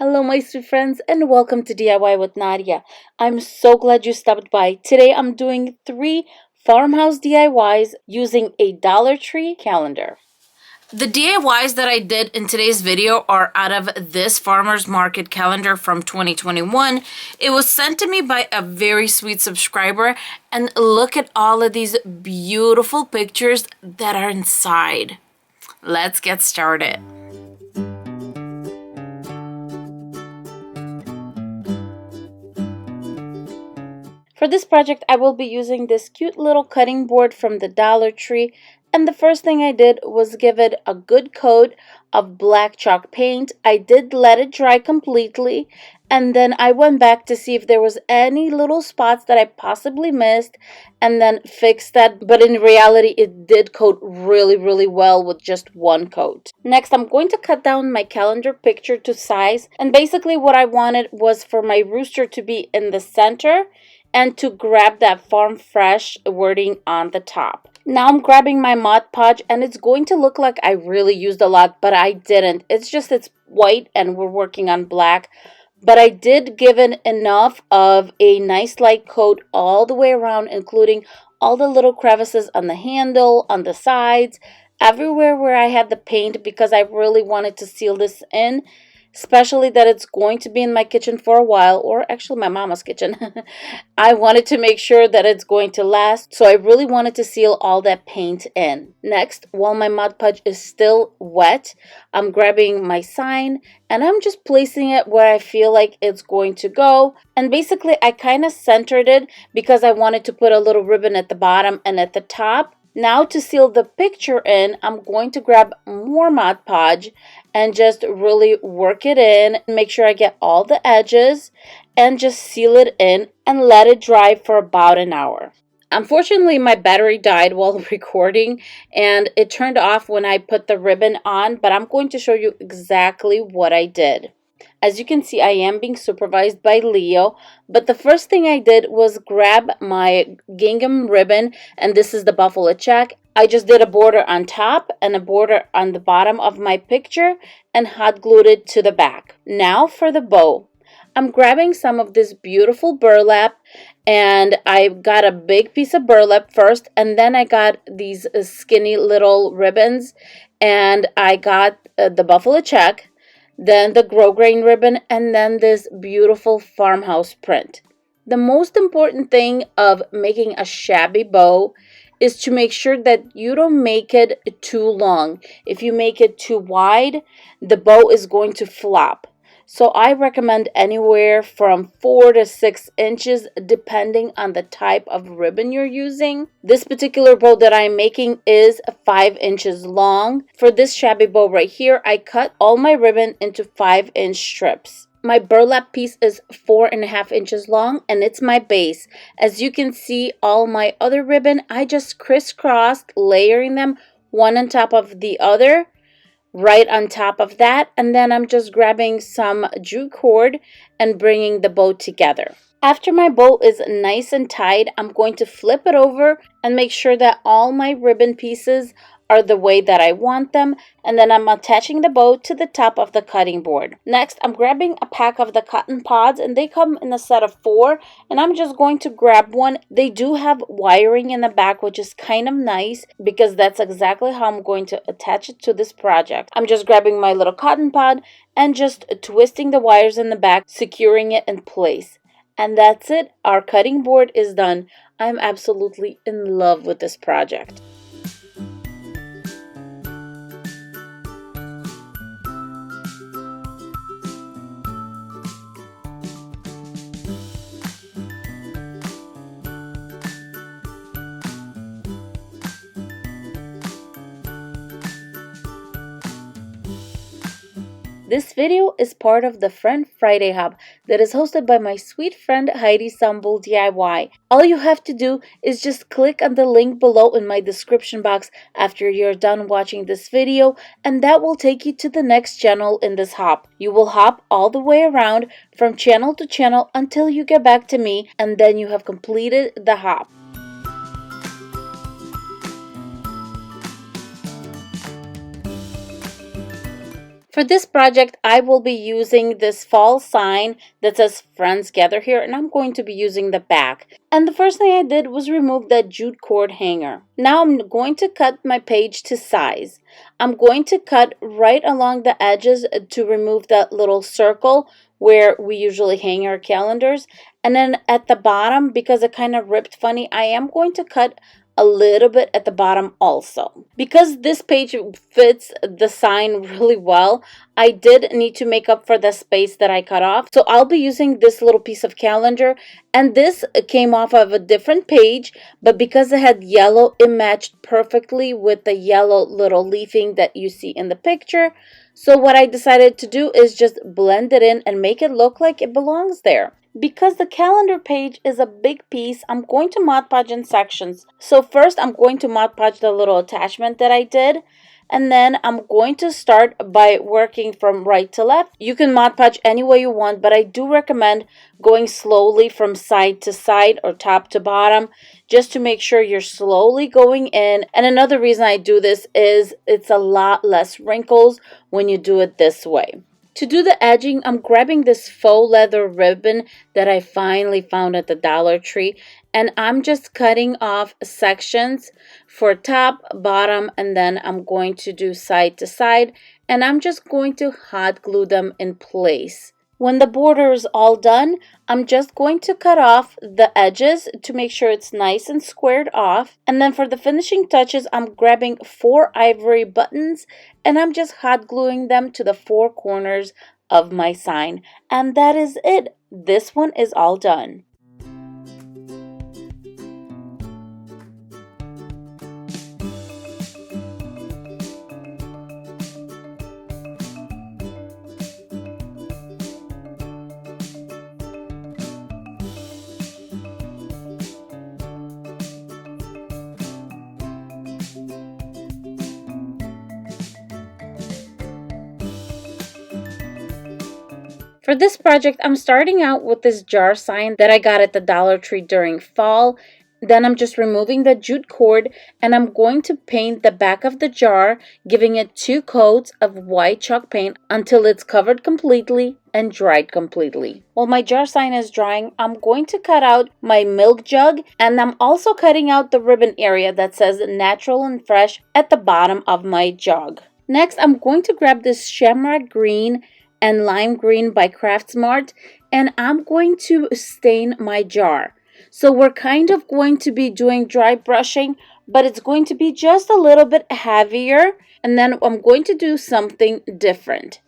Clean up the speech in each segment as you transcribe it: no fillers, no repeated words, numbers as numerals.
Hello, my sweet friends, and welcome to DIY with Nadia. I'm so glad you stopped by. Today, I'm doing 3 farmhouse DIYs using a Dollar Tree calendar. The DIYs that I did in today's video are out of this farmer's market calendar from 2021. It was sent to me by a very sweet subscriber, and look at all of these beautiful pictures that are inside. Let's get started. For this project, I will be using this cute little cutting board from the Dollar Tree, and the first thing I did was give it a good coat of black chalk paint. I did let it dry completely, and then I went back to see if there was any little spots that I possibly missed, and then fixed that, but in reality, it did coat really well with just one coat. Next, I'm going to cut down my calendar picture to size, and basically what I wanted was for my rooster to be in the center, and to grab that farm fresh wording on the top. Now I'm grabbing my Mod Podge, and it's going to look like I really used a lot, but I didn't. It's white and we're working on black. But I did give it enough of a nice light coat all the way around, including all the little crevices on the handle, on the sides, everywhere where I had the paint, because I really wanted to seal this in. Especially that it's going to be in my kitchen for a while, or actually my mama's kitchen. I wanted to make sure that it's going to last, so I really wanted to seal all that paint in. Next, while my Mod Podge is still wet, I'm grabbing my sign and I'm just placing it where I feel like it's going to go. And basically I kind of centered it because I wanted to put a little ribbon at the bottom and at the top. Now to seal the picture in, I'm going to grab more Mod Podge and just really work it in, make sure I get all the edges, and just seal it in and let it dry for about an hour. Unfortunately, my battery died while recording, and it turned off when I put the ribbon on, but I'm going to show you exactly what I did. As you can see, I am being supervised by Leo, but the first thing I did was grab my gingham ribbon, and this is the buffalo check. I just did a border on top and a border on the bottom of my picture and hot glued it to the back. Now for the bow. I'm grabbing some of this beautiful burlap, and I got a big piece of burlap first, and then I got these skinny little ribbons, and I got the buffalo check, then the grosgrain ribbon, and then this beautiful farmhouse print. The most important thing of making a shabby bow is to make sure that you don't make it too long. If you make it too wide, the bow is going to flop. So I recommend anywhere from 4 to 6 inches depending on the type of ribbon you're using. This particular bow that I'm making is 5 inches long. For this shabby bow right here, I cut all my ribbon into 5-inch strips. My burlap piece is 4.5 inches long, and it's my base. As you can see, all my other ribbon, I just crisscrossed, layering them one on top of the other, right on top of that, and then I'm just grabbing some jute cord and bringing the bow together. After my bow is nice and tied, I'm going to flip it over and make sure that all my ribbon pieces are the way that I want them, and then I'm attaching the bow to the top of the cutting board. Next, I'm grabbing a pack of the cotton pods, and they come in a set of 4, and I'm just going to grab one. They do have wiring in the back, which is kind of nice because that's exactly how I'm going to attach it to this project. I'm just grabbing my little cotton pod and just twisting the wires in the back, securing it in place. And that's it. Our cutting board is done. I'm absolutely in love with this project. This video is part of the Friend Friday Hub that is hosted by my sweet friend Heidi Sambul DIY. All you have to do is just click on the link below in my description box after you're done watching this video, and that will take you to the next channel in this hop. You will hop all the way around from channel to channel until you get back to me, and then you have completed the hop. For this project, I will be using this fall sign that says Friends Gather Here, and I'm going to be using the back. And the first thing I did was remove that jute cord hanger. Now I'm going to cut my page to size. I'm going to cut right along the edges to remove that little circle where we usually hang our calendars. And then at the bottom, because it kind of ripped funny, I am going to cut a little bit at the bottom also. Because this page fits the sign really well, I did need to make up for the space that I cut off. So I'll be using this little piece of calendar, and this came off of a different page, but because it had yellow, it matched perfectly with the yellow little leafing that you see in the picture. So what I decided to do is just blend it in and make it look like it belongs there. Because the calendar page is a big piece, I'm going to Mod Podge in sections. So first I'm going to Mod Podge the little attachment that I did. And then I'm going to start by working from right to left. You can Mod Podge any way you want, but I do recommend going slowly from side to side or top to bottom, just to make sure you're slowly going in. And another reason I do this is it's a lot less wrinkles when you do it this way. To do the edging, I'm grabbing this faux leather ribbon that I finally found at the Dollar Tree, and I'm just cutting off sections for top, bottom, and then I'm going to do side to side, and I'm just going to hot glue them in place. When the border is all done, I'm just going to cut off the edges to make sure it's nice and squared off. And then for the finishing touches, I'm grabbing 4 ivory buttons and I'm just hot gluing them to the 4 corners of my sign. And that is it. This one is all done. For this project, I'm starting out with this jar sign that I got at the Dollar Tree during fall. Then I'm just removing the jute cord and I'm going to paint the back of the jar, giving it 2 coats of white chalk paint until it's covered completely and dried completely. While my jar sign is drying, I'm going to cut out my milk jug, and I'm also cutting out the ribbon area that says natural and fresh at the bottom of my jug. Next, I'm going to grab this shamrock green and lime green by Craftsmart, and I'm going to stain my jar. So we're kind of going to be doing dry brushing, but it's going to be just a little bit heavier, and then I'm going to do something different.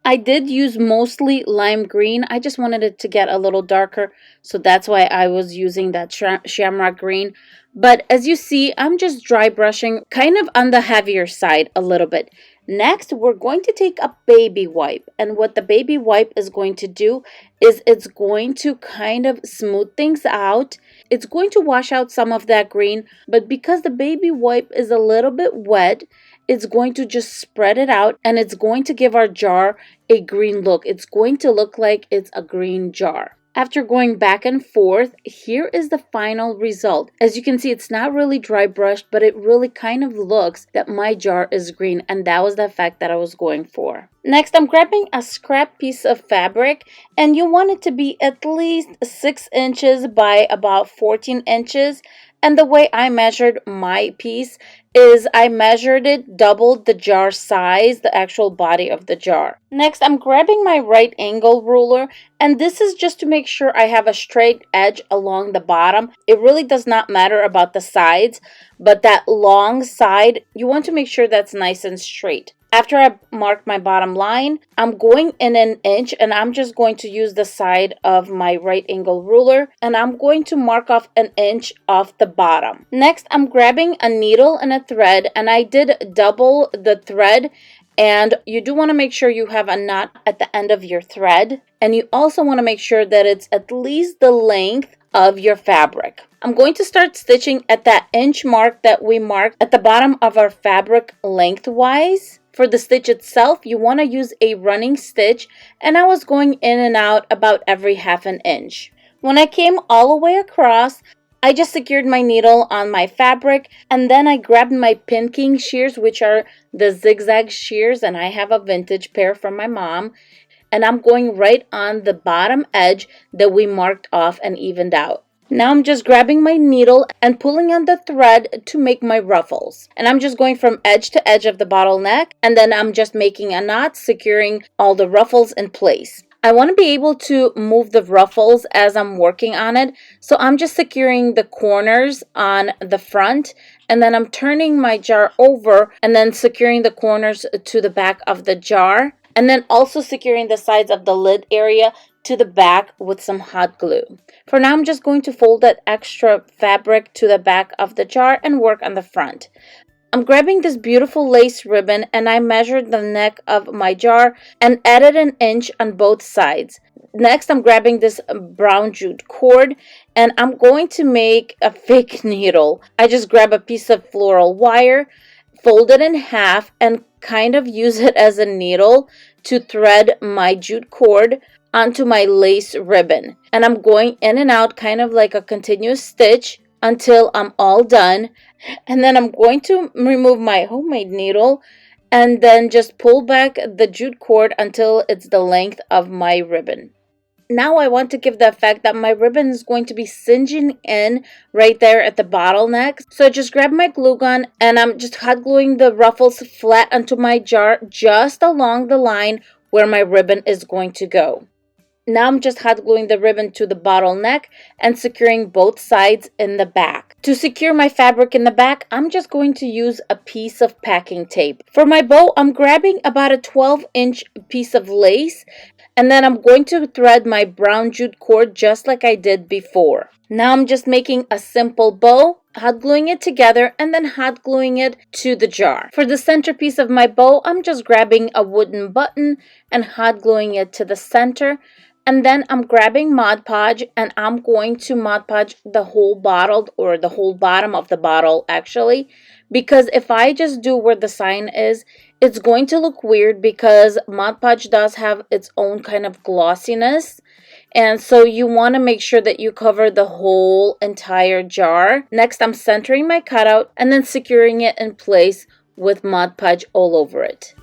I did use mostly lime green. I just wanted it to get a little darker, so that's why I was using that shamrock green. But as you see, I'm just dry brushing kind of on the heavier side a little bit. Next, we're going to take a baby wipe, and what the baby wipe is going to do is it's going to kind of smooth things out. It's going to wash out some of that green, but because the baby wipe is a little bit wet, it's going to just spread it out and it's going to give our jar a green look. It's going to look like it's a green jar. After going back and forth, here is the final result. As you can see, it's not really dry brushed, but it really kind of looks that my jar is green, and that was the effect that I was going for. Next, I'm grabbing a scrap piece of fabric, and you want it to be at least 6 inches by about 14 inches. And the way I measured my piece is I measured it, doubled the jar size, the actual body of the jar. Next, I'm grabbing my right angle ruler, and this is just to make sure I have a straight edge along the bottom. It really does not matter about the sides, but that long side, you want to make sure that's nice and straight. After I mark my bottom line, I'm going in 1 inch, and I'm just going to use the side of my right angle ruler, and I'm going to mark off 1 inch off the bottom. Next, I'm grabbing a needle and a thread, and I did double the thread, and you do want to make sure you have a knot at the end of your thread, and you also want to make sure that it's at least the length of your fabric. I'm going to start stitching at that inch mark that we marked at the bottom of our fabric lengthwise. For the stitch itself, you want to use a running stitch, and I was going in and out about every 1/2 inch. When I came all the way across, I just secured my needle on my fabric, and then I grabbed my pinking shears, which are the zigzag shears, and I have a vintage pair from my mom, and I'm going right on the bottom edge that we marked off and evened out. Now I'm just grabbing my needle and pulling on the thread to make my ruffles. And I'm just going from edge to edge of the bottleneck, and then I'm just making a knot, securing all the ruffles in place. I want to be able to move the ruffles as I'm working on it, so I'm just securing the corners on the front, and then I'm turning my jar over and then securing the corners to the back of the jar, and then also securing the sides of the lid area to the back with some hot glue. For now, I'm just going to fold that extra fabric to the back of the jar and work on the front. I'm grabbing this beautiful lace ribbon, and I measured the neck of my jar and added an inch on both sides. Next, I'm grabbing this brown jute cord, and I'm going to make a fake needle. I just grab a piece of floral wire, fold it in half, and kind of use it as a needle to thread my jute cord onto my lace ribbon. And I'm going in and out kind of like a continuous stitch until I'm all done. And then I'm going to remove my homemade needle and then just pull back the jute cord until it's the length of my ribbon. Now I want to give the effect that my ribbon is going to be singeing in right there at the bottleneck. So I just grab my glue gun and I'm just hot gluing the ruffles flat onto my jar just along the line where my ribbon is going to go. Now I'm just hot gluing the ribbon to the bottleneck and securing both sides in the back. To secure my fabric in the back, I'm just going to use a piece of packing tape. For my bow, I'm grabbing about a 12-inch piece of lace, and then I'm going to thread my brown jute cord just like I did before. Now I'm just making a simple bow, hot gluing it together, and then hot gluing it to the jar. For the centerpiece of my bow, I'm just grabbing a wooden button and hot gluing it to the center. And then I'm grabbing Mod Podge and I'm going to Mod Podge the whole bottle, or the whole bottom of the bottle actually, because if I just do where the sign is, it's going to look weird because Mod Podge does have its own kind of glossiness. And so you want to make sure that you cover the whole entire jar. Next, I'm centering my cutout and then securing it in place with Mod Podge all over it.